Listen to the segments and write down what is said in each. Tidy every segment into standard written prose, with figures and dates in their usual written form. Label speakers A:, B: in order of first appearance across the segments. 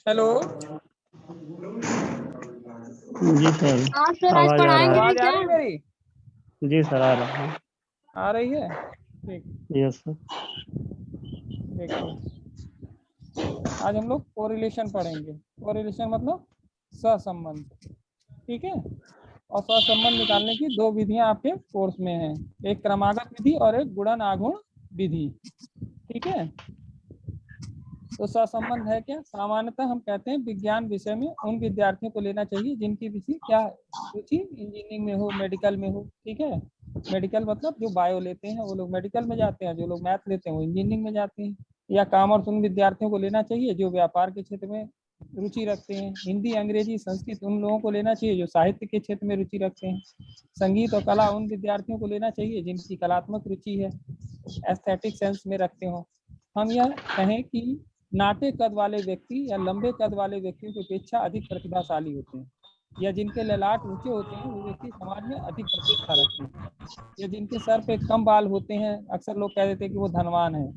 A: Hello
B: जी sir.
C: हाँ sir, आज
B: आवाज आ रहा
C: पढ़ाएंगे
B: है?
A: आवाज
C: नहीं
A: आ रही है
C: क्या?
A: मेरी?
B: जी सर आ रहा है।
A: आ रही है, ठीक।
B: Yes sir.
A: देखिए, आज हम लोग कोरिलेशन पढ़ेंगे। कोरिलेशन मतलब सहसंबंध, ठीक है। और सहसंबंध निकालने की दो विधियां आपके कोर्स में हैं, एक क्रमागत विधि और एक गुणन आगुण विधि, ठीक है। तो सहसंबंध है क्या? सामान्यतः हम कहते हैं विज्ञान विषय में उन विद्यार्थियों को लेना चाहिए जिनकी विषय क्या है, रुचि इंजीनियरिंग में हो, मेडिकल में हो, ठीक है। मेडिकल मतलब जो बायो लेते हैं वो लोग मेडिकल में जाते हैं, जो लोग मैथ लेते हैं वो इंजीनियरिंग में जाते हैं। या कॉमर्स उन विद्यार्थियों को लेना चाहिए जो व्यापार के क्षेत्र में रुचि रखते हैं। हिंदी, अंग्रेजी, संस्कृत उन लोगों को लेना चाहिए जो साहित्य के क्षेत्र में रुचि रखते हैं। संगीत और कला उन विद्यार्थियों को लेना चाहिए जिनकी कलात्मक रुचि है, एस्थेटिक सेंस में रखते हो। हम यह कहें कि नाटे कद वाले व्यक्ति या लंबे कद वाले व्यक्तियों की अपेक्षा अधिक प्रतिभाशाली होते हैं, या जिनके ललाट ऊंचे होते हैं वो व्यक्ति समाज में अधिक प्रतिष्ठा रखते हैं, या जिनके सर पे कम बाल होते हैं अक्सर लोग कह देते हैं कि वो धनवान है,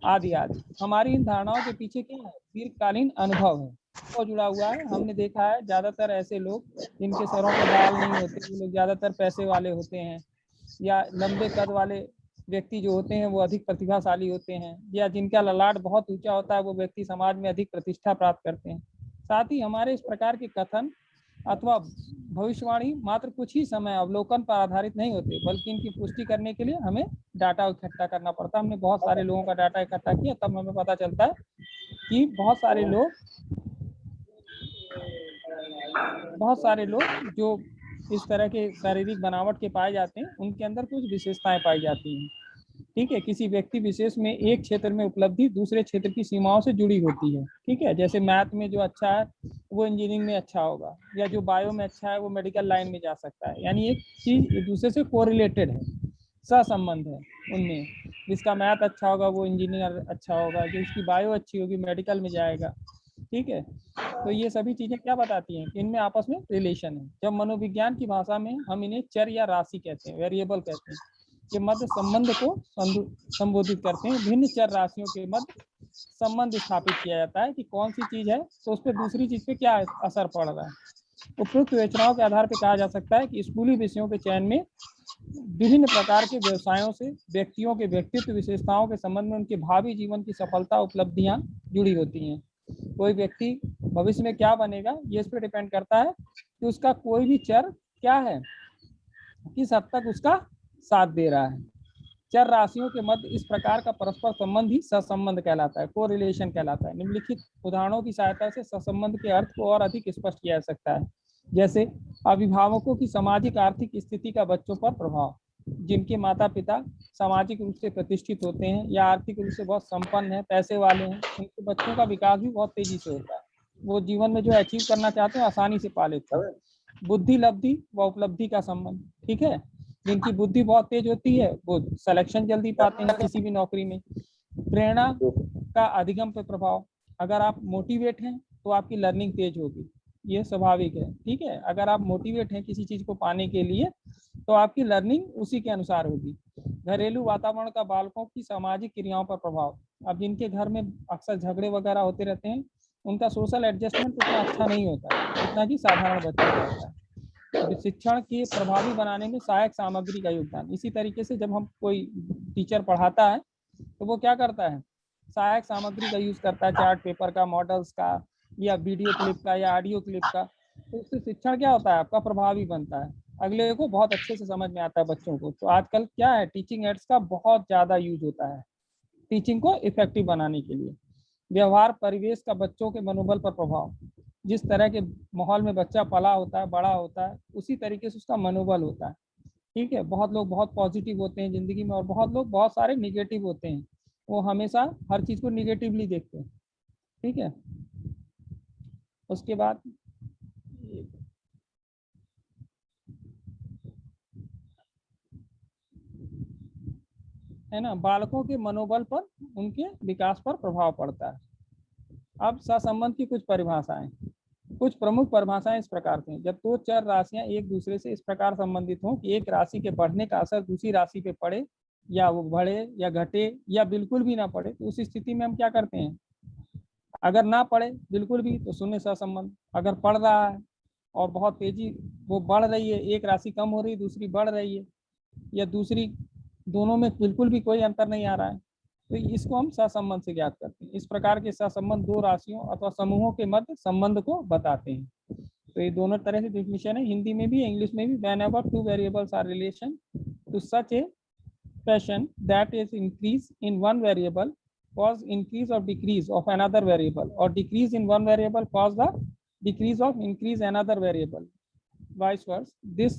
A: आदि आदि। हमारी इन धारणाओं के पीछे क्या है? दीर्घकालीन अनुभव है, वो जुड़ा हुआ है। हमने देखा है ज्यादातर ऐसे लोग जिनके सरों पे बाल नहीं होते वो लोग ज्यादातर पैसे वाले होते हैं, या लंबे कद वाले व्यक्ति जो होते हैं वो अधिक प्रतिभाशाली होते हैं, या जिनका ललाट बहुत ऊंचा होता है वो व्यक्ति समाज में अधिक प्रतिष्ठा प्राप्त करते हैं। साथ ही हमारे इस प्रकार के कथन अथवा भविष्यवाणी मात्र कुछ ही समय अवलोकन पर आधारित नहीं होते, बल्कि इनकी पुष्टि करने के लिए हमें डाटा इकट्ठा करना पड़ता है। हमने बहुत सारे लोगों का डाटा इकट्ठा किया, तब हमें पता चलता है कि बहुत सारे लोग जो इस तरह के शारीरिक बनावट के पाए जाते हैं उनके अंदर कुछ विशेषताएं पाई जाती हैं, ठीक है। किसी व्यक्ति विशेष में एक क्षेत्र में उपलब्धि दूसरे क्षेत्र की सीमाओं से जुड़ी होती है, ठीक है। जैसे मैथ में जो अच्छा है वो इंजीनियरिंग में अच्छा होगा, या जो बायो में अच्छा है वो मेडिकल लाइन में जा सकता है। यानी एक चीज एक दूसरे से कोरिलेटेड है, सहसंबंध है उनमें। जिसका मैथ अच्छा होगा वो इंजीनियर अच्छा होगा, जिसकी बायो अच्छी होगी मेडिकल में जाएगा, ठीक है। तो ये सभी चीजें क्या बताती हैं कि इनमें आपस में रिलेशन है। जब मनोविज्ञान की भाषा में हम इन्हें चर या राशि कहते हैं, वेरिएबल कहते हैं, ये मध्य संबंध को संबोधित करते हैं। भिन्न चर राशियों के मध्य संबंध स्थापित किया जाता है कि कौन सी चीज है तो उस पर दूसरी चीज पे क्या असर पड़ रहा है। उपयुक्त विवेचनाओं के आधार पर कहा जा सकता है कि स्कूली विषयों के चयन में विभिन्न प्रकार के व्यवसायों से व्यक्तियों के व्यक्तित्व विशेषताओं के संबंध में उनके भावी जीवन की सफलता उपलब्धियां जुड़ी होती हैं। कोई व्यक्ति भविष्य में क्या बनेगा ये इस पर डिपेंड करता है कि उसका कोई भी चर क्या है, किस हद तक उसका साथ दे रहा है। चर राशियों के मध्य इस प्रकार का परस्पर संबंध ही सहसंबंध कहलाता है, कोरिलेशन कहलाता है। निम्नलिखित उदाहरणों की सहायता से सहसंबंध के अर्थ को और अधिक स्पष्ट किया जा सकता है। जैसे अभिभावकों की सामाजिक आर्थिक स्थिति का बच्चों पर प्रभाव। जिनके माता पिता सामाजिक रूप से प्रतिष्ठित होते हैं या आर्थिक रूप से बहुत संपन्न है, पैसे वाले हैं, उनके बच्चों का विकास भी बहुत तेजी से होता है। वो जीवन में जो अचीव करना चाहते हैं आसानी से पा लेते हैं। बुद्धि लब्धि व उपलब्धि का संबंध, ठीक है। जिनकी बुद्धि बहुत तेज होती है वो सिलेक्शन जल्दी पाते हैं किसी भी नौकरी में। प्रेरणा का अधिगम पर प्रभाव। अगर आप मोटिवेट हैं तो आपकी लर्निंग तेज होगी, ये स्वाभाविक है, ठीक है। अगर आप मोटिवेट हैं किसी चीज को पाने के लिए तो आपकी लर्निंग उसी के अनुसार होगी। घरेलू वातावरण का बालकों की सामाजिक क्रियाओं पर प्रभाव। अब जिनके घर में अक्सर झगड़े वगैरह होते रहते हैं उनका सोशल एडजस्टमेंट उतना अच्छा नहीं होता है जितना कि साधारण बच्चों का होता है। शिक्षण के प्रभावी बनाने में सहायक सामग्री का योगदान। इसी तरीके से जब हम कोई टीचर पढ़ाता है तो वो क्या करता है, सहायक सामग्री का यूज करता है, चार्ट पेपर का, मॉडल्स का, या वीडियो क्लिप का, या ऑडियो क्लिप का। तो उससे शिक्षण क्या होता है आपका, प्रभावी बनता है, अगले को बहुत अच्छे से समझ में आता है बच्चों को। तो आजकल क्या है, टीचिंग एड्स का बहुत ज्यादा यूज होता है टीचिंग को इफेक्टिव बनाने के लिए। व्यवहार परिवेश का बच्चों के मनोबल पर प्रभाव। जिस तरह के माहौल में बच्चा पला होता है, बड़ा होता है, उसी तरीके से उसका मनोबल होता है, ठीक है। बहुत लोग बहुत पॉजिटिव होते हैं जिंदगी में और बहुत लोग बहुत सारे निगेटिव होते हैं, वो हमेशा हर चीज को निगेटिवली देखते हैं, ठीक है। उसके बाद है ना, बालकों के मनोबल पर, उनके विकास पर प्रभाव पड़ता है। अब सहसंबंध की कुछ परिभाषाएं, कुछ प्रमुख परिभाषाएं इस प्रकार से हैं। जब दो चर राशियां एक दूसरे से इस प्रकार संबंधित हों कि एक राशि के बढ़ने का असर दूसरी राशि पे पड़े या वो बढ़े या घटे या बिल्कुल भी ना पड़े, तो उस स्थिति में हम क्या करते हैं, अगर ना पड़े बिल्कुल भी तो शून्य सहसंबंध। अगर पड़ रहा है और बहुत तेजी वो बढ़ रही है, एक राशि कम हो रही है दूसरी बढ़ रही है, या दूसरी दोनों में बिल्कुल भी कोई अंतर नहीं आ रहा है, तो इसको हम सहसंबंध से ज्ञात करते हैं। इस प्रकार के सहसंबंध दो राशियों अथवा समूहों के मध्य संबंध को बताते हैं। तो ये दोनों तरह से डेफिनेशन है, हिंदी में भी इंग्लिश में भी। Whenever two variables are relation to such a fashion that is increase in one variable cause increase or decrease of another variable, or decrease in one variable cause the decrease of increase another variable, vice versa, this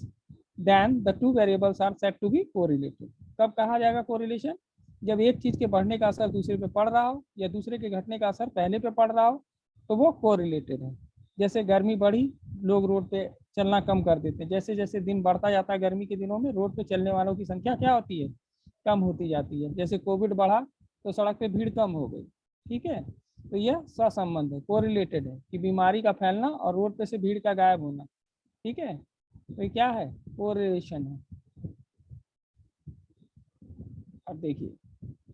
A: then the two variables are said to be correlated। कब कहा जाएगा correlation, जब एक चीज के बढ़ने का असर दूसरे पे पड़ रहा हो या दूसरे के घटने का असर पहले पे पड़ रहा हो, तो वो कोरिलेटेड है। जैसे गर्मी बढ़ी, लोग रोड पे चलना कम कर देते हैं, जैसे जैसे दिन बढ़ता जाता है गर्मी के दिनों में रोड पे चलने वालों की संख्या क्या होती है, कम होती जाती है। जैसे कोविड बढ़ा तो सड़क पे भीड़ कम हो गई, ठीक है। तो यह सहसंबंध है, कोरिलेटेड है, कि बीमारी का फैलना और रोड पे से भीड़ का गायब होना, ठीक है। तो ये क्या है, कोरिलेशन है। अब देखिए,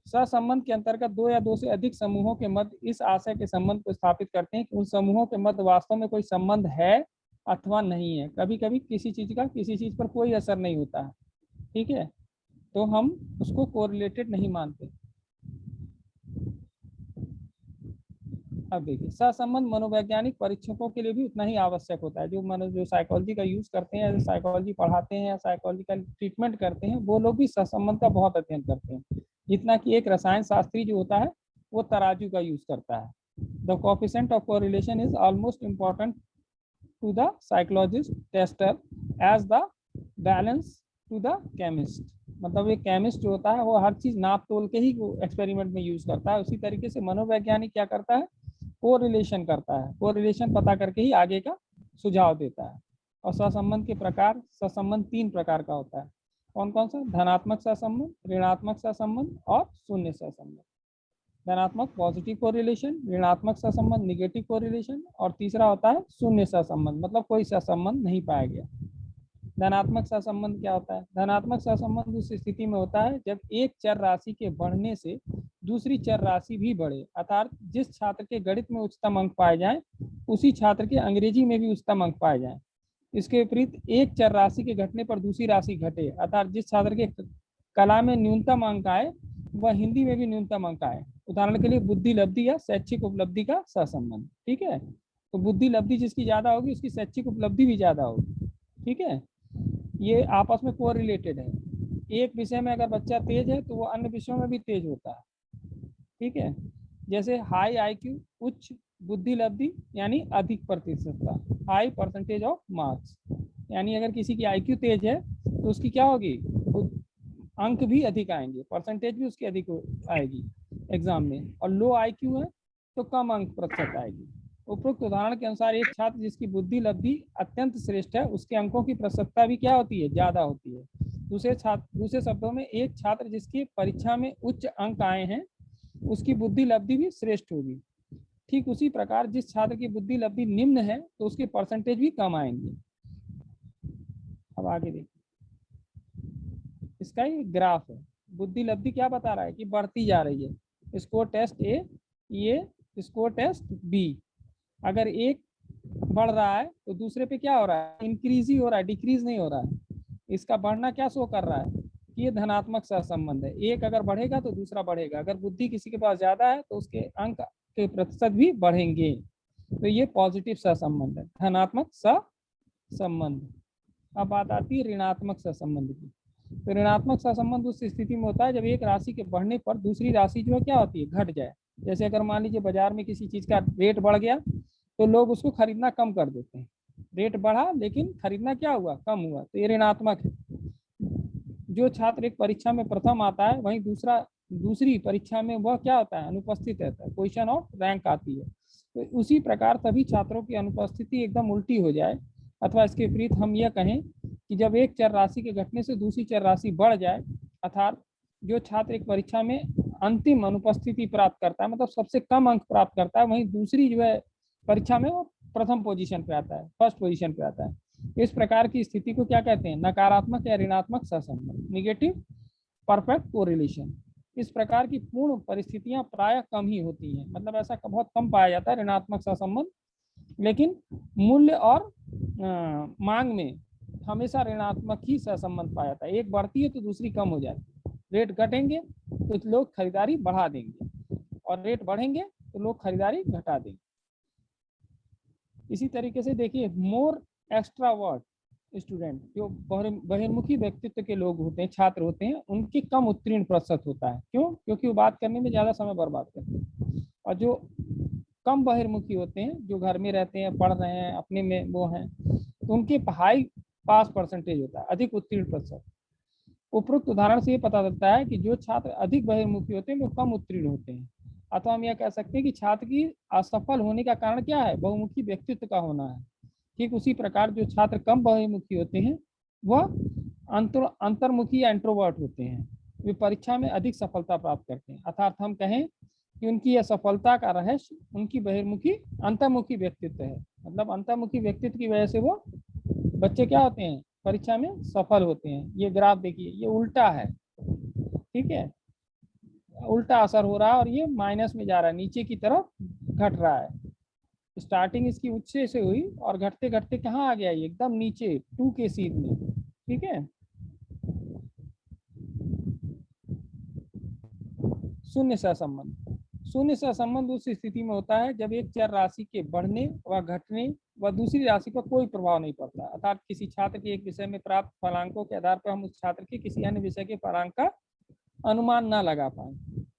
A: सहसंबंध के अंतर्गत दो या दो से अधिक समूहों के मध्य इस आशय के संबंध को स्थापित करते हैं कि उन समूहों के मध्य वास्तव में कोई संबंध है अथवा नहीं है। कभी कभी किसी चीज का किसी चीज पर कोई असर नहीं होता है, ठीक है, तो हम उसको कोरिलेटेड नहीं मानते। अब देखिए, सहसंबंध मनोवैज्ञानिक परीक्षकों के लिए भी उतना ही आवश्यक होता है। जो साइकोलॉजी का यूज करते हैं, साइकोलॉजी पढ़ाते हैं या साइकोलॉजिकल ट्रीटमेंट करते हैं, वो लोग भी सहसंबंध का बहुत अध्ययन करते हैं। जितना कि एक रसायन शास्त्री जो होता है वो तराजू का यूज करता है। The coefficient of correlation is almost important to the psychologist tester as the balance to the chemist. मतलब एक केमिस्ट जो होता है वो हर चीज नाप तोल के ही एक्सपेरिमेंट में यूज करता है। उसी तरीके से मनोवैज्ञानिक क्या करता है, कोरिलेशन करता है, कोरिलेशन पता करके ही आगे का सुझाव देता है। और सहसंबंध के प्रकार, सहसंबंध 3 प्रकार का होता है। कौन कौन सा, धनात्मक सहसंबंध, ऋणात्मक सहसंबंध और शून्य सहसंबंध। धनात्मक पॉजिटिव कोरिलेशन, ऋणात्मक सहसंबंध निगेटिव कोरिलेशन, और तीसरा होता है शून्य सहसंबंध, मतलब कोई सहसंबंध नहीं पाया गया। धनात्मक सहसंबंध क्या होता है, धनात्मक सहसंबंध उस स्थिति में होता है जब एक चर राशि के बढ़ने से दूसरी चर राशि भी बढ़े, अर्थात जिस छात्र के गणित में उच्चतम अंक पाए जाएं उसी छात्र के अंग्रेजी में भी उच्चतम अंक पाए जाएं। इसके विपरीत एक चर राशि के घटने पर दूसरी राशि घटे, अर्थात जिस छात्र के कला में न्यूनतम अंक आए वह हिंदी में भी न्यूनतम अंक आए। उदाहरण के लिए बुद्धि लब्धि या शैक्षिक उपलब्धि का सहसंबंध, ठीक है। तो बुद्धि लब्धि जिसकी ज्यादा होगी उसकी शैक्षिक उपलब्धि भी ज्यादा होगी, ठीक है। ये आपस में कोरिलेटेड है। एक विषय में अगर बच्चा तेज है तो वो अन्य विषयों में भी तेज होता है, ठीक है। जैसे हाई आईक्यू, उच्च बुद्धि लब्धि यानी अधिक प्रतिशतता, हाई परसेंटेज ऑफ मार्क्स, यानी अगर किसी की आईक्यू तेज है तो उसकी क्या होगी, अंक भी अधिक आएंगे, परसेंटेज भी उसकी अधिक आएगी एग्जाम में। और लो आईक्यू है तो कम अंक प्रतिशत आएगी। उपरोक्त उदाहरण के अनुसार एक छात्र जिसकी बुद्धि लब्धि अत्यंत श्रेष्ठ है उसके अंकों की प्रतिशतता भी क्या होती है, ज्यादा होती है। दूसरे शब्दों में एक छात्र जिसकी परीक्षा में उच्च अंक आए हैं उसकी बुद्धि लब्धि भी श्रेष्ठ होगी। ठीक उसी प्रकार जिस छात्र की बुद्धि लब्धि निम्न है तो उसके परसेंटेज भी कम आएंगे। अब आगे देखिए, इसका ये ग्राफ है। बुद्धि लब्धि क्या बता रहा है कि बढ़ती जा रही है। स्कोर टेस्ट ए, ये स्कोर टेस्ट बी। अगर एक बढ़ रहा है तो दूसरे पे क्या हो रहा है, इंक्रीज ही हो रहा है, डिक्रीज नहीं हो रहा है। इसका बढ़ना क्या शो कर रहा है कि ये धनात्मक सहसंबंध है। एक अगर बढ़ेगा तो दूसरा बढ़ेगा। अगर बुद्धि किसी के पास ज्यादा है तो उसके अंक के प्रतिशत भी बढ़ेंगे। तो ये पॉजिटिव सहसंबंध है, धनात्मक सहसंबंध। अब बात आती है ऋणात्मक सहसंबंध की। तो ऋणात्मक सहसंबंध उस स्थिति में होता है जब एक राशि के बढ़ने पर दूसरी राशि जो है क्या होती है, घट जाए। जैसे अगर मान लीजिए बाजार में किसी चीज का रेट बढ़ गया तो लोग उसको खरीदना कम कर देते हैं। रेट बढ़ा लेकिन खरीदना क्या हुआ, कम हुआ, तो ये ऋणात्मक है। जो छात्र एक परीक्षा में प्रथम आता है वहीं दूसरी परीक्षा में वह क्या होता है, अनुपस्थित रहता है, पोजीशन ऑफ रैंक आती है। तो उसी प्रकार सभी छात्रों की अनुपस्थिति एकदम उल्टी हो जाए, अथवा इसके विपरीत हम यह कहें कि जब एक चर राशि के घटने से दूसरी चर राशि बढ़ जाए, अर्थात जो छात्र एक परीक्षा में अंतिम अनुपस्थिति प्राप्त करता है, मतलब सबसे कम अंक प्राप्त करता है, वहीं दूसरी जो है परीक्षा में वो प्रथम पोजीशन पे आता है, फर्स्ट पोजीशन पे आता है। इस प्रकार की स्थिति को क्या कहते हैं, नकारात्मक या ऋणात्मक सहसंबंध, निगेटिव परफेक्ट कोरिलेशन। इस प्रकार की पूर्ण परिस्थितियां प्रायः कम ही होती हैं, मतलब ऐसा बहुत कम पाया जाता है ऋणात्मक सहसंबंध। लेकिन मूल्य और मांग में हमेशा ऋणात्मक ही सहसंबंध पाया जाता है। एक बढ़ती है तो दूसरी कम हो जाती है। रेट घटेंगे तो लोग खरीदारी बढ़ा देंगे, और रेट बढ़ेंगे तो लोग खरीदारी घटा देंगे। इसी तरीके से देखिए, मोर एक्स्ट्रावर्ट स्टूडेंट, जो बहिर्मुखी व्यक्तित्व के लोग होते हैं, छात्र होते हैं, उनकी कम उत्तीर्ण प्रतिशत होता है। क्यों? क्योंकि वो बात करने में ज्यादा समय बर्बाद करते हैं। और जो कम बहिर्मुखी होते हैं, जो घर में रहते हैं, पढ़ रहे हैं, अपने में वो हैं, तो उनकी हाई पास परसेंटेज होता है, अधिक उत्तीर्ण प्रतिशत। उपरोक्त उदाहरण से ये पता चलता है कि जो छात्र अधिक बहिर्मुखी होते हैं वो कम उत्तीर्ण होते हैं। अथवा हम यह कह सकते हैं कि छात्र की असफल होने का कारण क्या है? बहुमुखी व्यक्तित्व का होना है। ठीक उसी प्रकार जो छात्र कम बहिर्मुखी होते हैं वह अंतर्मुखी या इंट्रोवर्ट होते हैं, वे परीक्षा में अधिक सफलता प्राप्त करते हैं। अर्थात हम कहें कि उनकी यह सफलता का रहस्य उनकी बहिर्मुखी अंतर्मुखी व्यक्तित्व है। मतलब अंतर्मुखी व्यक्तित्व की वजह से वो बच्चे क्या होते हैं? परीक्षा में सफल होते हैं। ये ग्राफ देखिए, ये उल्टा है, ठीक है, उल्टा असर हो रहा है और ये माइनस में जा रहा है, नीचे की तरफ घट रहा है। स्टार्टिंग इसकी उच्च से हुई और घटते घटते कहाँ आ गया? ये एकदम नीचे 2 के सीध में, ठीक है। शून्य सहसंबंध। शून्य सहसंबंध उस स्थिति में होता है जब एक चर राशि के बढ़ने व घटने व दूसरी राशि पर कोई प्रभाव नहीं पड़ता। अर्थात किसी छात्र के एक विषय में प्राप्त फलांकों के आधार पर हम उस छात्र के किसी अन्य विषय के फलांक का अनुमान ना लगा पाए,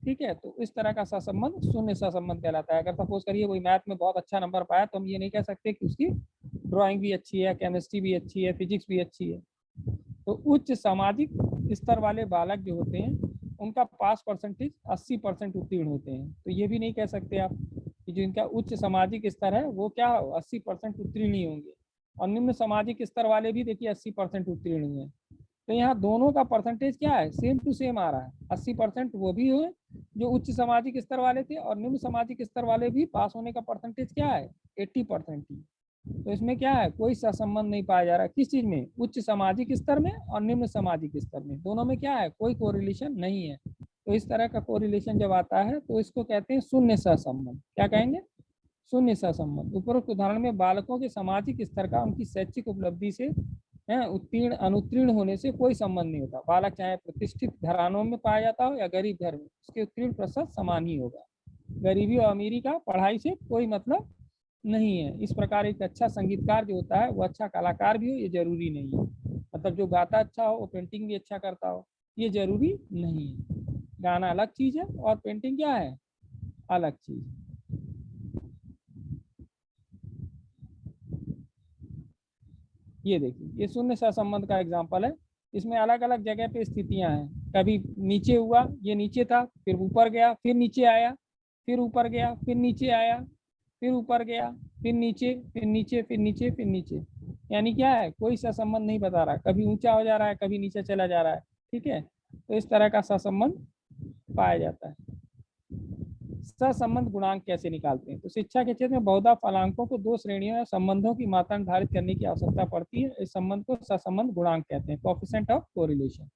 A: ठीक है। तो इस तरह का सहसंबंध शून्य सहसंबंध कहलाता है। अगर सपोज करिए कोई मैथ में बहुत अच्छा नंबर पाया तो हम ये नहीं कह सकते कि उसकी ड्राइंग भी अच्छी है, केमिस्ट्री भी अच्छी है, फिजिक्स भी अच्छी है। तो उच्च सामाजिक स्तर वाले बालक जो होते हैं उनका पास परसेंटेज 80% उत्तीर्ण होते हैं। तो ये भी नहीं कह सकते आप कि जो इनका उच्च सामाजिक स्तर है वो क्या 80% उत्तीर्ण ही होंगे, और निम्न सामाजिक स्तर वाले भी देखिए 80% उत्तीर्ण हुए। तो यहाँ दोनों का परसेंटेज क्या है? सेम टू सेम आ रहा है। 80% वो भी हुए जो उच्च सामाजिक स्तर वाले थे, और निम्न सामाजिक स्तर वाले भी पास होने का परसेंटेज क्या है? 80% ही। तो इसमें क्या है? कोई सहसंबंध नहीं पाया जा रहा। किस चीज में? उच्च सामाजिक स्तर में और निम्न सामाजिक स्तर में, दोनों में क्या है? कोई कोरिलेशन नहीं है। तो इस तरह का कोरिलेशन जब आता है तो इसको कहते हैं शून्य सहसंबंध। क्या कहेंगे? शून्य सहसंबंध। उपरोक्त उदाहरण में बालकों के सामाजिक स्तर का उनकी शैक्षिक उपलब्धि से उत्तीर्ण अनुत्तीर्ण होने से कोई संबंध नहीं होता। बालक चाहे प्रतिष्ठित घरानों में पाया जाता हो या गरीब घर में, उसके उत्तीर्ण प्रतिशत समान ही होगा। गरीबी और अमीरी का पढ़ाई से कोई मतलब नहीं है। इस प्रकार एक अच्छा संगीतकार जो होता है वो अच्छा कलाकार भी हो, ये जरूरी नहीं है। मतलब जो गाता अच्छा हो वो पेंटिंग भी अच्छा करता हो, ये जरूरी नहीं है। गाना अलग चीज है और पेंटिंग क्या है? अलग चीज है। ये देखिए, ये शून्य सहसंबंध का एग्जाम्पल है। इसमें अलग अलग जगह पे स्थितियां हैं। कभी नीचे हुआ, ये नीचे था, फिर ऊपर गया, फिर नीचे आया, फिर ऊपर गया, फिर नीचे आया, फिर ऊपर गया, फिर नीचे, फिर नीचे, फिर नीचे, फिर नीचे। यानी क्या है? कोई सहसंबंध नहीं बता रहा। कभी ऊंचा हो जा रहा है, कभी नीचे चला जा रहा है, ठीक है। तो इस तरह का सहसंबंध पाया जाता है। सहसंबंध गुणांक कैसे निकालते हैं? तो शिक्षा के क्षेत्र में बहुधा फलांकों को 2 श्रेणियों या संबंधों की मात्रा निर्धारित करने की आवश्यकता पड़ती है। इस संबंध को सहसंबंध गुणांक कहते हैं, कोएफिशिएंट ऑफ कोरिलेशन।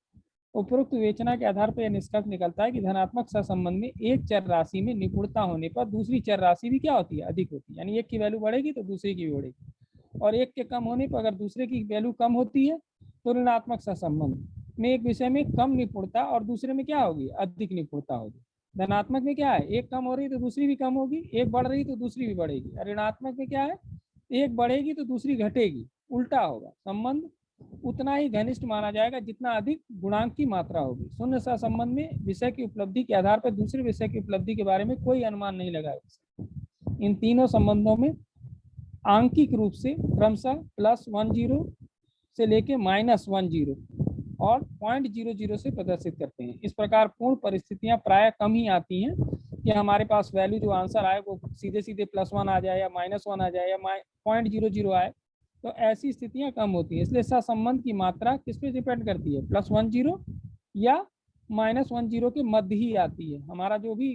A: उपरोक्त विवेचना के आधार पर यह निष्कर्ष निकलता है कि धनात्मक सहसंबंध में एक चर राशि में निपुणता होने पर दूसरी चर राशि भी क्या होती है? अधिक होती है। यानी एक की वैल्यू बढ़ेगी तो दूसरी की भी बढ़ेगी, और एक के कम होने पर अगर दूसरे की वैल्यू कम होती है तो ऋणात्मक सहसंबंध में एक विषय में कम निपुणता और दूसरे में क्या होगी? अधिक निपुणता होगी। धनात्मक में क्या है? एक कम हो रही तो दूसरी भी कम होगी, एक बढ़ रही तो दूसरी भी बढ़ेगी। और ऋणात्मक में क्या है? एक बढ़ेगी तो दूसरी घटेगी, उल्टा होगा। संबंध उतना ही घनिष्ठ माना जाएगा जितना अधिक गुणांक की मात्रा होगी। शून्य सहसंबंध में विषय की उपलब्धि के आधार पर दूसरे विषय की उपलब्धि के बारे में कोई अनुमान नहीं लगाया। इन तीनों संबंधों में आंकिक रूप से क्रमशः +10 से लेके -10 और 0.00 से प्रदर्शित करते हैं। इस प्रकार पूर्ण परिस्थितियां प्राय कम ही आती हैं कि हमारे पास वैल्यू जो आंसर आए वो सीधे सीधे +1 आ जाए या -1 आ जाए या 0.00 आए। तो ऐसी स्थितियां कम होती हैं। इसलिए सहसंबंध की मात्रा किस पे डिपेंड करती है? +10 या -10 के मध्य ही आती है। हमारा जो भी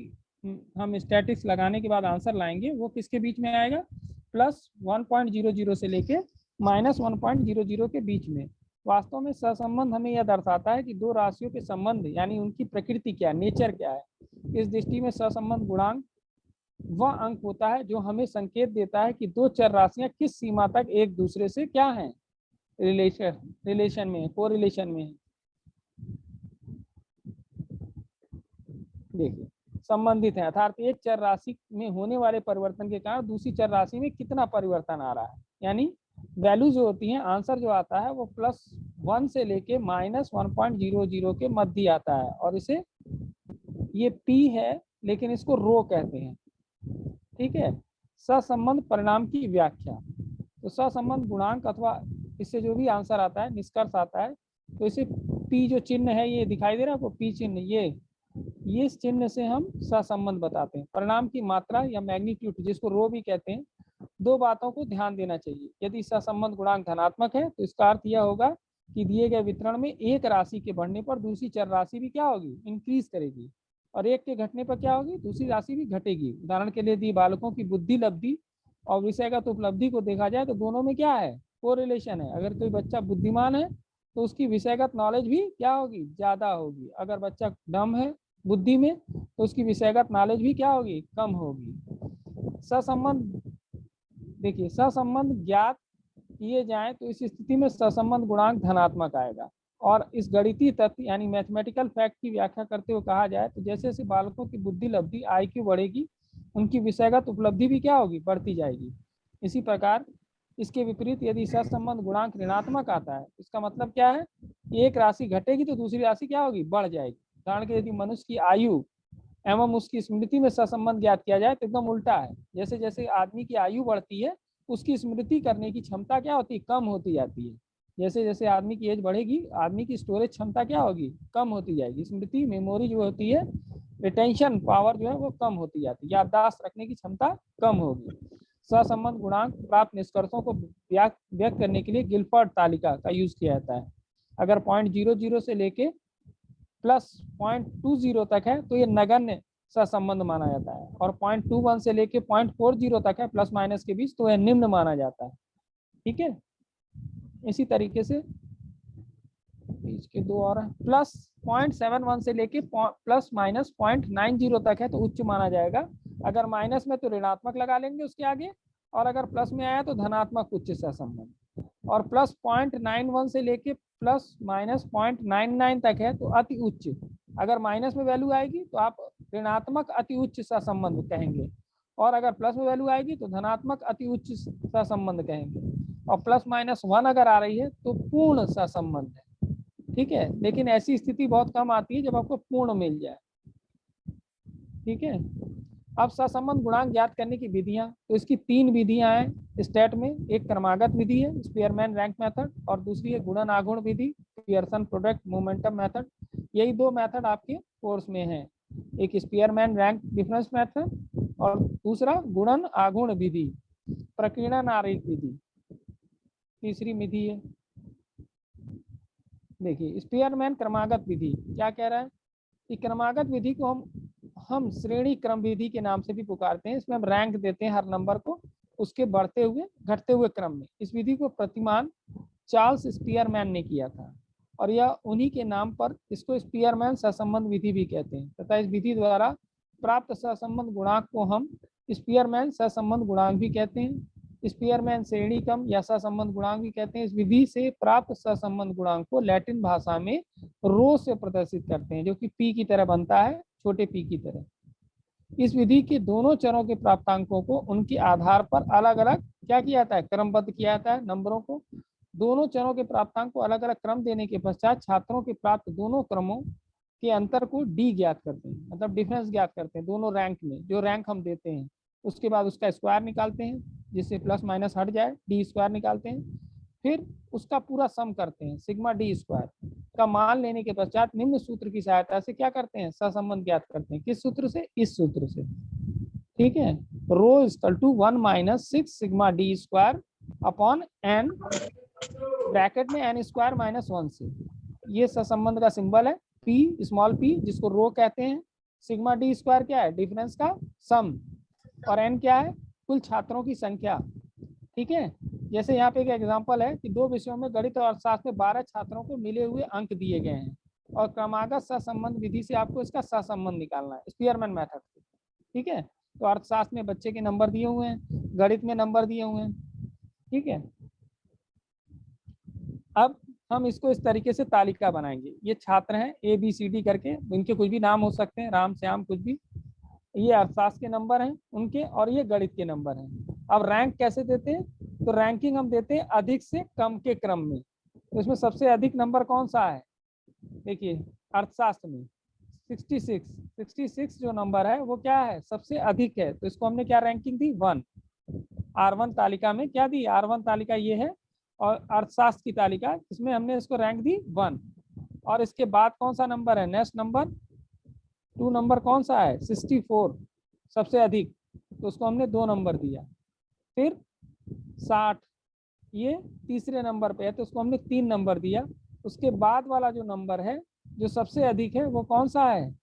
A: हम स्टैटिक्स लगाने के बाद आंसर लाएंगे वो किसके बीच में आएगा? +1.00 से लेके -1.00 के बीच में। वास्तव में सहसंबंध हमें यह दर्शाता है कि दो राशियों के संबंध यानी उनकी प्रकृति क्या है, नेचर क्या है। इस दृष्टि में सहसंबंध गुणांक वह अंक होता है जो हमें संकेत देता है कि दो चर राशियां किस सीमा तक एक दूसरे से क्या है, रिलेशन में, कोरिलेशन में है। देखिए संबंधित है, अर्थात एक चर राशि में होने वाले परिवर्तन के कारण दूसरी चर राशि में कितना परिवर्तन आ रहा है, यानी वैल्यू जो होती है, आंसर जो आता है वो +1 से लेके -1.00 के मध्य आता है। और इसे ये P है लेकिन इसको रो कहते हैं, ठीक है। सहसंबंध परिणाम की व्याख्या, तो सहसंबंध गुणांक अथवा इससे जो भी आंसर आता है, निष्कर्ष आता है, तो इसे P जो चिन्ह है ये दिखाई दे रहा है आपको, P चिन्ह, ये इस चिन्ह से हम सहसंबंध बताते हैं। परिणाम की मात्रा या मैग्नीट्यूड जिसको रो भी कहते हैं, दो बातों को ध्यान देना चाहिए। यदि सहसंबंध गुणांक धनात्मक है तो इसका अर्थ यह होगा कि दिए गए वितरण में एक राशि के बढ़ने पर दूसरी चर राशि भी क्या होगी, इंक्रीज करेगी, और एक के घटने पर क्या होगी, दूसरी राशि भी घटेगी। उदाहरण के लिए यदि बालकों की बुद्धि लब्धि और विषयगत उपलब्धि को देखा जाए तो दोनों में क्या है, कोरिलेशन है। अगर कोई बच्चा बुद्धिमान है तो उसकी विषयगत नॉलेज भी क्या होगी, ज्यादा होगी। अगर बच्चा डम है बुद्धि में तो उसकी विषयगत नॉलेज भी क्या होगी, कम होगी। सहसंबंध, देखिए सहसंबंध ज्ञात किए जाएं तो इस स्थिति में सहसंबंध गुणांक धनात्मक आएगा। और इस गणितीय तथ्य यानी मैथमेटिकल फैक्ट की व्याख्या करते हुए कहा जाए तो जैसे जैसे बालकों की बुद्धि लब्धि IQ बढ़ेगी, उनकी विषयगत उपलब्धि भी क्या होगी, बढ़ती जाएगी। इसी प्रकार इसके विपरीत यदि सहसंबंध गुणांक ऋणात्मक आता है, इसका मतलब क्या है, एक राशि घटेगी तो दूसरी राशि क्या होगी, बढ़ जाएगी। उदाहरण के यदि मनुष्य की आयु एवं उसकी स्मृति में सहसंबंध ज्ञात किया जाए तो एकदम उल्टा है। जैसे जैसे आदमी की आयु बढ़ती है उसकी स्मृति करने की क्षमता क्या होती है, कम होती जाती है। जैसे जैसे आदमी की एज बढ़ेगी आदमी की स्टोरेज क्षमता क्या होगी, कम होती जाएगी। स्मृति, मेमोरी जो होती है, रिटेंशन पावर जो है वो कम होती जाती है, याददाश्त रखने की क्षमता कम होगी। सहसंबंध गुणांक प्राप्त निष्कर्षों को व्यक्त करने के लिए गिलफर्ड तालिका का यूज किया जाता है। अगर 0.00 से लेके +0.20 तक है तो ये नगण्य सहसंबंध माना जाता है, और 0.21 से लेके 0.40 तक है प्लस माइनस के बीच, तो यह निम्न माना जाता है। ठीक है, इसी तरीके से बीच के दो और +0.71 से लेके ±0.90 तक है तो उच्च माना जाएगा। अगर माइनस में तो ऋणात्मक लगा लेंगे उसके आगे, और अगर प्लस में आया तो धनात्मक उच्च सहसंबंध। और +0.91 से लेके ±0.99 तक है तो अति उच्च। अगर माइनस में वैल्यू आएगी तो आप ऋणात्मक अति उच्च सहसंबंध कहेंगे, और अगर प्लस में वैल्यू आएगी तो धनात्मक अति उच्च सहसंबंध कहेंगे, और +-1 अगर आ रही है तो पूर्ण सहसंबंध है। ठीक है, लेकिन ऐसी स्थिति बहुत कम आती है जब आपको पूर्ण मिल जाए। ठीक है, अब सहसंबंध गुणांक ज्ञात करने की विधियां, तो इसकी 3 विधियां हैं स्टेट में। एक क्रमागत विधि है, स्पीयरमैन रैंक मेथड, और दूसरी है गुणन आघूर्ण विधि, पियर्सन प्रोडक्ट मोमेंटम मेथड। यही 2 मेथड आपके कोर्स में है, एक स्पीयरमैन रैंक डिफरेंस मेथड और दूसरा गुणन आघूर्ण विधि, प्रकीर्णन आरेख विधि तीसरी विधि है। देखिए स्पीयरमैन क्रमागत विधि क्या कह रहा है कि क्रमागत विधि को हम श्रेणी क्रम विधि के नाम से भी पुकारते हैं। इसमें हम रैंक देते हैं हर नंबर को उसके बढ़ते हुए घटते हुए क्रम में। इस विधि को प्रतिमान चार्ल्स स्पीयरमैन ने किया था, और यह उन्हीं के नाम पर इसको स्पीयरमैन सहसंबंध विधि भी कहते हैं, तथा इस विधि द्वारा प्राप्त सहसंबंध गुणांक को हम स्पीयरमैन सहसंबंध गुणांक भी कहते हैं, स्पीयरमैन श्रेणी क्रम या सहसंबंध गुणांक भी कहते हैं। इस विधि से प्राप्त सहसंबंध गुणांक को लैटिन भाषा में रो से प्रदर्शित करते हैं, जो कि P की तरह बनता है, छोटे p की तरह। इस विधि के दोनों चरों के प्राप्तांकों को उनके आधार पर अलग अलग क्या किया जाता है, क्रमबद्ध किया जाता है। नंबरों को दोनों चरों के प्राप्तांक को अलग अलग क्रम देने के पश्चात छात्रों के प्राप्त दोनों क्रमों के अंतर को D ज्ञात करते हैं, मतलब डिफरेंस ज्ञात करते हैं दोनों रैंक में, जो रैंक हम देते हैं। उसके बाद उसका स्क्वायर निकालते हैं, जिससे प्लस माइनस हट जाए, D स्क्वायर निकालते हैं। फिर उसका पूरा सम करते हैं, सिग्मा D स्क्वायर का मान लेने के पश्चात निम्न सूत्र की सहायता से क्या करते हैं, सहसंबंध ज्ञात करते हैं। किस सूत्र से, इस सूत्र से। ठीक है, rho equal to 1 - 6 sigma D square upon n, bracket में n स्क्वायर -1 से। ये सहसंबंध का सिंबल है P, स्मॉल p, जिसको रो कहते हैं। सिग्मा D स्क्वायर क्या है, डिफरेंस का सम, और n क्या है, कुल छात्रों की संख्या। ठीक है। जैसे यहाँ पे एक एग्जांपल है कि 2 विषयों में गणित और अर्थशास्त्र में 12 छात्रों को मिले हुए अंक दिए गए हैं और क्रमागत सहसंबंध विधि से आपको इसका सहसंबंध निकालना है, स्पीयरमैन मेथड से। ठीक है। तो अर्थशास्त्र में बच्चे के नंबर दिए हुए हैं, गणित में नंबर दिए हुए हैं। ठीक है। अब हम इसको इस तरीके से तालिका बनाएंगे। ये छात्र हैं ABCD करके, इनके कुछ भी नाम हो सकते हैं, राम श्याम कुछ भी। ये अर्थशास्त्र के नंबर हैं उनके और ये गणित के नंबर हैं। अब रैंक कैसे देते हैं? तो रैंकिंग हम देते हैं अधिक से कम के क्रम में। तो इसमें सबसे अधिक नंबर कौन सा है? देखिए अर्थशास्त्र में 66 जो नंबर है वो क्या है? सबसे अधिक है। तो इसको हमने क्या रैंकिंग दी? 1। R1 तालिका में क्या दी? R1 तालिका ये है और अर्थशास्त्र की तालिका इसमें हमने इसको रैंक दी 1। और इसके बाद कौन सा नंबर है? नेक्स्ट नंबर 2 नंबर कौन सा है? 64 सबसे अधिक, तो उसको हमने 2 नंबर दिया। फिर 60 ये तीसरे नंबर पे है तो उसको हमने 3 नंबर दिया। उसके बाद वाला जो नंबर है जो सबसे अधिक है वो कौन सा है?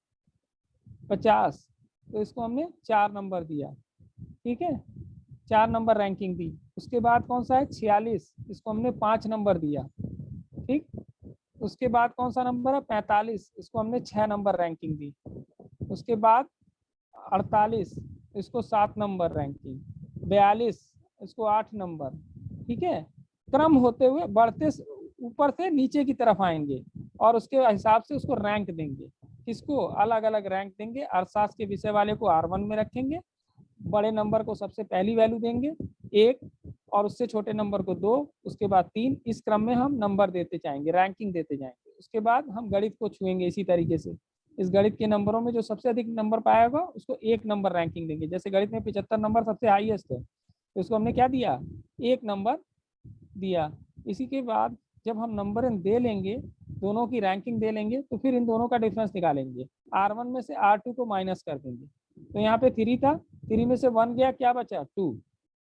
A: 50, तो इसको हमने 4 नंबर दिया। ठीक है, 4 नंबर रैंकिंग दी। उसके बाद कौन सा है? 46, इसको हमने 5 नंबर दिया। ठीक, उसके बाद कौन सा नंबर है? 45, इसको हमने 6 नंबर रैंकिंग दी। उसके बाद 48, इसको 7 नंबर रैंकिंग। 42, इसको 8 नंबर। ठीक है, क्रम होते हुए बढ़ते ऊपर से नीचे की तरफ आएंगे और उसके हिसाब से उसको रैंक देंगे। किसको? अलग अलग रैंक देंगे। अर्थशास्त्र के विषय वाले को R1 में रखेंगे, बड़े नंबर को सबसे पहली वैल्यू देंगे 1 और उससे छोटे नंबर को 2, उसके बाद 3। इस क्रम में हम नंबर देते जाएंगे, रैंकिंग देते जाएंगे। उसके बाद हम गणित को छुएंगे इसी तरीके से। इस गणित के नंबरों में जो सबसे अधिक नंबर पाएगा उसको 1 नंबर रैंकिंग देंगे। जैसे गणित में 75 नंबर सबसे हाईएस्ट है तो इसको हमने क्या दिया? 1 नंबर दिया। इसी के बाद जब हम नंबर दे लेंगे, दोनों की रैंकिंग दे लेंगे, तो फिर इन दोनों का डिफरेंस निकालेंगे। R1 में से R2 को माइनस कर देंगे। तो यहाँ पे 3 था, 3 में से 1 गया, क्या बचा? 2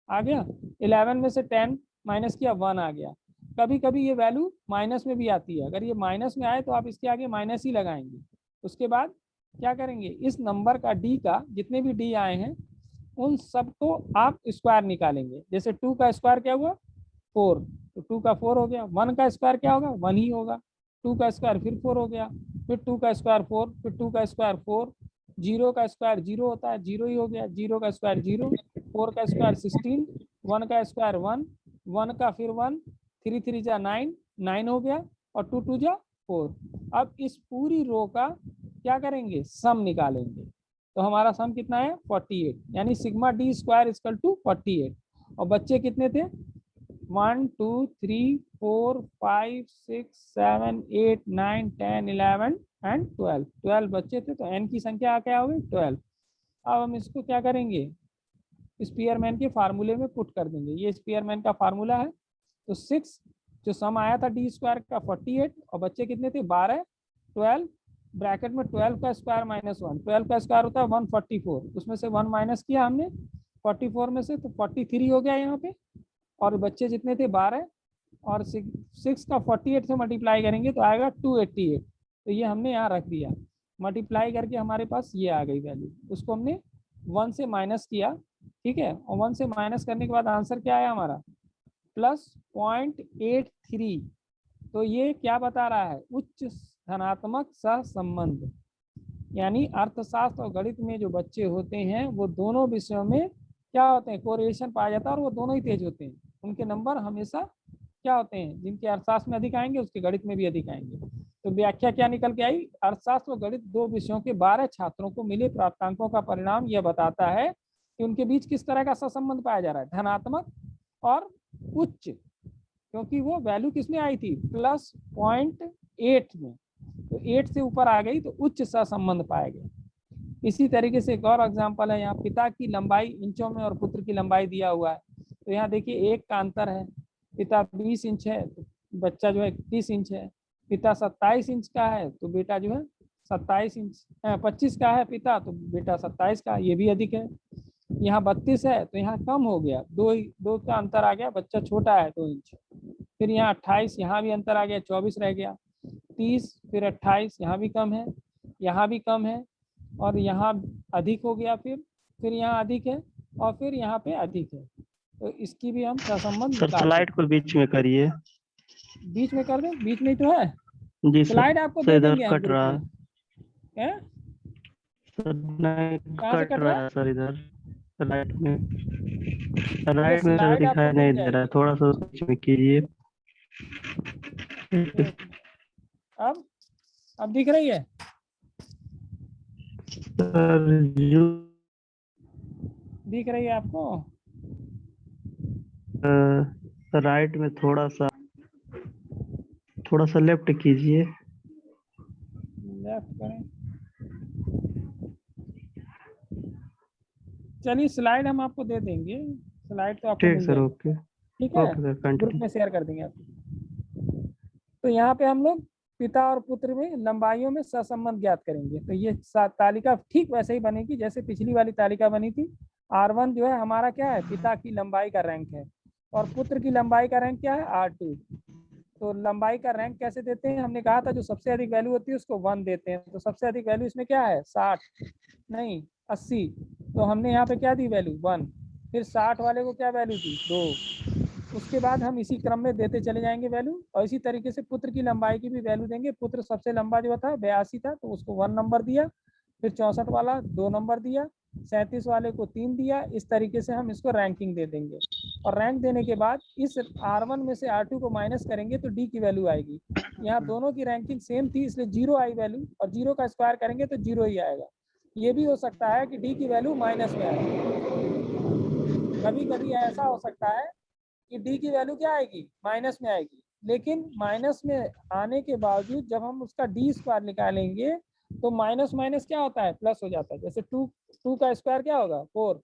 A: आ गया। 11 में से 10 माइनस किया, 1 आ गया। कभी कभी ये वैल्यू माइनस में भी आती है। अगर ये माइनस में आए तो आप इसके आगे माइनस ही लगाएंगे। उसके बाद क्या करेंगे? इस नंबर का D का, जितने भी D आए हैं उन सबको आप स्क्वायर निकालेंगे। जैसे 2 का स्क्वायर क्या हुआ? 4, तो 2 का 4 हो गया। 1 का स्क्वायर क्या होगा? 1 ही होगा। 2 का स्क्वायर फिर 4 हो गया, फिर 2 का स्क्वायर 4, फिर 2 का स्क्वायर 4। 0 का स्क्वायर 0 होता है, 0 ही हो गया। 0 का स्क्वायर 0, 4 का स्क्वायर 16, 1 का स्क्वायर 1, 1 का फिर 1, 3 3 जा 9, 9 हो गया और 2 2 जा 4। अब इस पूरी रो का क्या करेंगे? सम निकालेंगे। तो हमारा सम कितना है? 48, यानी sigma D square equal to 48। और बच्चे कितने थे? 1 2 3 4 5 6 7 8 9 10 11 एंड 12 बच्चे थे। तो n की संख्या क्या हो गई? 12। अब हम इसको क्या करेंगे? स्पीयरमैन के फार्मूले में पुट कर देंगे। ये स्पीयरमैन का फार्मूला है। तो 6 जो सम आया था D स्क्वायर का 48 और बच्चे कितने थे? 12 12 ब्रैकेट में 12 का स्क्वायर माइनस 1, 12 का स्क्वायर होता है 144, उसमें से 1 माइनस किया हमने 44 में से, तो 43 हो गया यहाँ पे। और बच्चे जितने थे 12 और 6 का 48 से मल्टीप्लाई करेंगे तो आएगा 288। तो ये हमने यहाँ रख दिया, मल्टीप्लाई करके हमारे पास ये आ गई वैल्यू। उसको हमने 1 से माइनस किया। ठीक है, और 1 से माइनस करने के बाद आंसर क्या आया हमारा? +0.83। तो ये क्या बता रहा है? उच्च धनात्मक सहसंबंध। यानी अर्थशास्त्र और गणित में जो बच्चे होते हैं वो दोनों विषयों में क्या होते हैं? कोरिलेशन पाया जाता है और वो दोनों ही तेज होते हैं। उनके नंबर हमेशा क्या होते हैं? जिनके अर्थशास्त्र में अधिक आएंगे उसके गणित में भी अधिक आएंगे। तो व्याख्या क्या निकल के आई? अर्थशास्त्र और गणित 2 विषयों के 12 छात्रों को मिले प्राप्तांकों का परिणाम यह बताता है कि उनके बीच किस तरह का सहसंबंध पाया जा रहा है? धनात्मक और उच्च, क्योंकि वो वैल्यू किसमें आई थी? +0.8 में। तो 8 से ऊपर आ गई तो उच्च सहसंबंध पाया गया। इसी तरीके से एक और एग्जांपल है। यहाँ पिता की लंबाई इंचों में और पुत्र की लंबाई दिया हुआ है। तो यहाँ देखिए 1 का अंतर है। पिता 20 इंच है तो बच्चा जो है 30 इंच है। पिता 27 इंच का है तो बेटा जो है 27 इंच 25 का है पिता, तो बेटा 27 का, ये भी अधिक है। यहाँ 32 है तो यहाँ कम हो गया, 2 का अंतर आ गया, बच्चा छोटा है 2 इंच। फिर यहाँ 28, यहाँ भी अंतर आ गया, 24 रह गया। 30 फिर 28, यहाँ भी कम है, यहाँ भी कम है, और यहाँ अधिक हो गया। फिर यहाँ अधिक है और फिर यहाँ पे अधिक है। तो इसकी भी हम सहसंबंध
B: सर
A: निकाल
B: स्लाइड को बीच में करिए।
A: सकते। बीच में कर दें, बीच में ही तो है।
B: जी सर।
A: स्लाइड आपको
B: सर
A: दे
B: इधर
A: देंगे हम
B: कट
A: ग्रुप
B: रहा
A: में।
B: है
A: हैं?
B: सर, नहीं
A: कहाँ से
B: कट
A: कट रहा
B: रहा
A: है?
B: है सर इधर राइट में।
A: देखिए
B: राइट में सर
A: स्लाइड आपको
B: दिखाई
A: मिल
B: नहीं दे रहा है,
A: जाएगी।
B: थोड़ा सा बीच में कीजिए।
A: अब दिख रही है?
B: सर जो
A: दिख रही है आपको?
B: राइट में थोड़ा सा लेफ्ट कीजिए।
A: लेफ्ट करें। चलिए स्लाइड हम आपको दे देंगे, स्लाइड तो आपको
B: ठीक
A: मिल
B: सर,
A: जाएगी।
B: ओके।
A: ठीक है,
B: ओके सर,
A: ग्रुप
B: कंटिन्यू।
A: में शेयर कर देंगे आपको। तो यहाँ पे हम लोग पिता और पुत्र में लंबाइयों में सहसंबंध ज्ञात करेंगे। तो ये तालिका ठीक वैसे ही बनेगी जैसे पिछली वाली तालिका बनी थी। R1 जो है हमारा क्या है, पिता की लंबाई का रैंक है, और पुत्र की लंबाई का रैंक क्या है, R2। तो लंबाई का रैंक कैसे देते हैं, हमने कहा था जो सबसे अधिक वैल्यू होती है उसको 1 देते हैं। तो सबसे अधिक वैल्यू इसमें क्या है, 60 नहीं 80। तो हमने यहाँ पे क्या दी वैल्यू, 1। फिर 60 वाले को क्या वैल्यू दी, 2। उसके बाद हम इसी क्रम में देते चले जाएंगे वैल्यू, और इसी तरीके से पुत्र की लंबाई की भी वैल्यू देंगे। पुत्र सबसे लंबा जो था 82 था, तो उसको 1 नंबर दिया। फिर 64 वाला 2 नंबर दिया, 37 वाले को 3 दिया। इस तरीके से हम इसको रैंकिंग दे देंगे, और रैंक देने के बाद इस R1 में से R2 को माइनस करेंगे तो D की वैल्यू आएगी। यहाँ दोनों की रैंकिंग सेम थी इसलिए 0 आई वैल्यू, और 0 का स्क्वायर करेंगे तो 0 ही आएगा। ये भी हो सकता है कि D की वैल्यू माइनस में आए, कभी कभी ऐसा हो सकता है कि D की वैल्यू क्या आएगी, माइनस में आएगी। लेकिन माइनस में आने के बावजूद जब हम उसका D स्क्वायर निकालेंगे तो माइनस माइनस क्या होता है, प्लस हो जाता है। जैसे 2 का स्क्वायर क्या होगा, 4।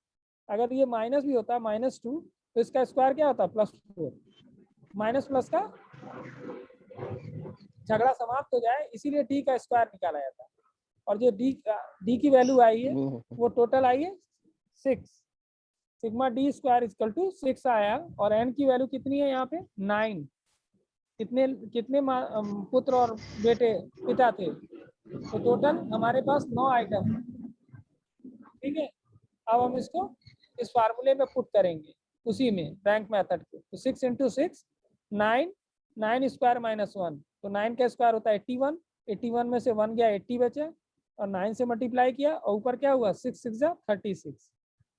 A: अगर ये माइनस भी होता है -2, तो इसका स्क्वायर क्या होता है, +4। माइनस प्लस का झगड़ा समाप्त हो जाए, इसीलिए D का स्क्वायर निकाला जाता है। और जो D की वैल्यू आई है वो टोटल आई है 6। Sigma D square equal to 6 आया। और n की वैल्यू कितनी है यहाँ पे, 9। कितने कितने पुत्र और बेटे पिता थे, तो टोटल हमारे पास 9 आइटम है। ठीक है, अब हम इसको इस फार्मूले में पुट करेंगे, उसी में रैंक मेथड के। तो 6 × 6 9, 9 स्क्वायर -1, तो 9 का स्क्वायर होता है 81। 81 में से 1 गया, 80 बचे, और 9 से मल्टीप्लाई किया, और ऊपर क्या हुआ, 6 6 जा 36।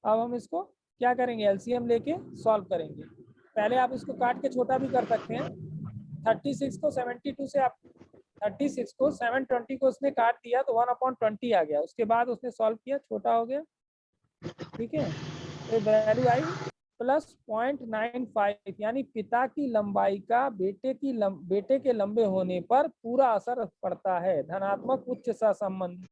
A: अब हम इसको क्या करेंगे, एलसीएम लेके सॉल्व करेंगे। पहले आप इसको काट के छोटा भी कर सकते हैं। 36 को 72 से आप 36 को 720 को उसने काट दिया तो 1/20 आ गया। उसके बाद उसने सॉल्व किया, छोटा हो गया। ठीक है, तो वैल्यू आई +0.95, यानी पिता की लंबाई का बेटे के लंबे होने पर पूरा असर पड़ता है। धनात्मक उच्च सहसंबंध